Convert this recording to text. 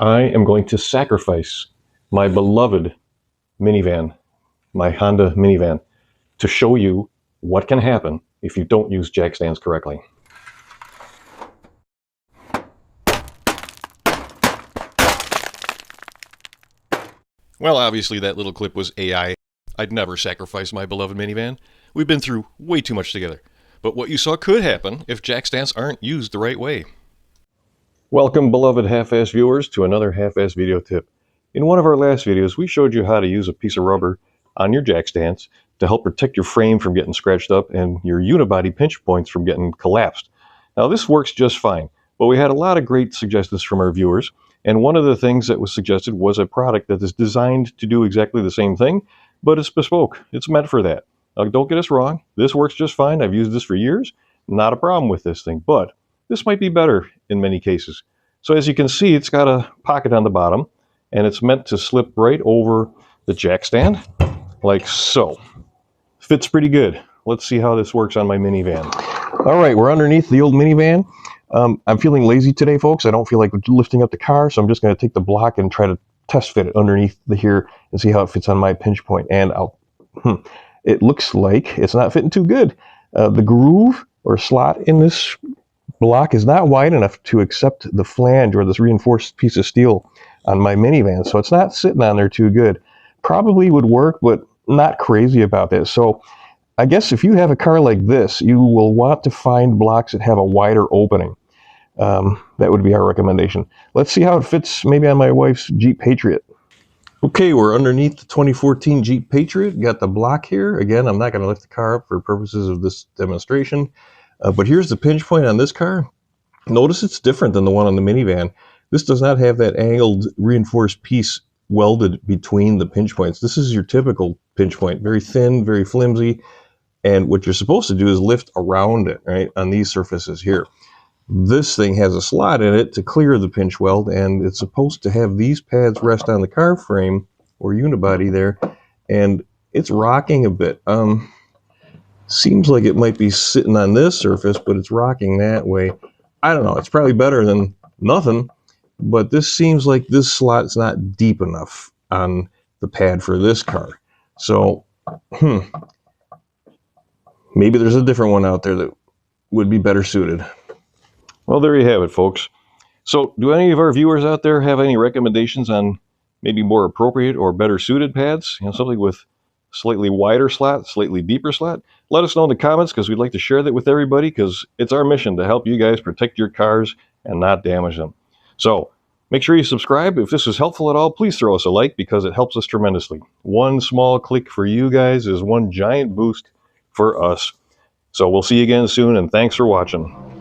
I am going to sacrifice my beloved minivan, my Honda minivan, to show you what can happen if you don't use jack stands correctly. Well, obviously that little clip was AI. I'd never sacrifice my beloved minivan. We've been through way too much together. But what you saw could happen if jack stands aren't used the right way. Welcome, beloved half-ass viewers, to another half-ass video tip. In one of our last videos, we showed you how to use a piece of rubber on your jack stands to help protect your frame from getting scratched up and your unibody pinch points from getting collapsed. Now, this works just fine, but we had a lot of great suggestions from our viewers, and one of the things that was suggested was a product that is designed to do exactly the same thing, but it's bespoke. It's meant for that. Now, don't get us wrong. This works just fine. I've used this for years. Not a problem with this thing, but this might be better in many cases. So as you can see, it's got a pocket on the bottom, and it's meant to slip right over the jack stand, like so. Fits pretty good. Let's see how this works on my minivan. All right, we're underneath the old minivan. I'm feeling lazy today, folks. I don't feel like lifting up the car, so I'm just going to take the block and try to test fit it underneath here and see how it fits on my pinch point. And it looks like it's not fitting too good. The groove or slot in this block is not wide enough to accept the flange or this reinforced piece of steel on my minivan, so it's not sitting on there too good. Probably would work, but not crazy about this. So I guess if you have a car like this, you will want to find blocks that have a wider opening. That would be our recommendation. Let's see how it fits maybe on my wife's Jeep Patriot. Okay, we're underneath the 2014 Jeep Patriot. Got the block here. Again, I'm not going to lift the car up for purposes of this demonstration. But here's the pinch point on this car. Notice it's different than the one on the minivan. This does not have that angled reinforced piece welded between the pinch points. This is your typical pinch point. Very thin, very flimsy. And what you're supposed to do is lift around it, right, on these surfaces here. This thing has a slot in it to clear the pinch weld, and it's supposed to have these pads rest on the car frame or unibody there, and it's rocking a bit. Seems like it might be sitting on this surface, but it's rocking that way. I don't know. It's probably better than nothing, but this seems like this slot's not deep enough on the pad for this car. So, maybe there's a different one out there that would be better suited. Well, there you have it, folks. So, do any of our viewers out there have any recommendations on maybe more appropriate or better suited pads? You know, something with slightly wider slot, slightly deeper slot? Let us know in the comments, because we'd like to share that with everybody, because it's our mission to help you guys protect your cars and not damage them. So, make sure you subscribe. If this is helpful at all, please throw us a like, because it helps us tremendously. One small click for you guys is one giant boost for us. So we'll see you again soon, and thanks for watching.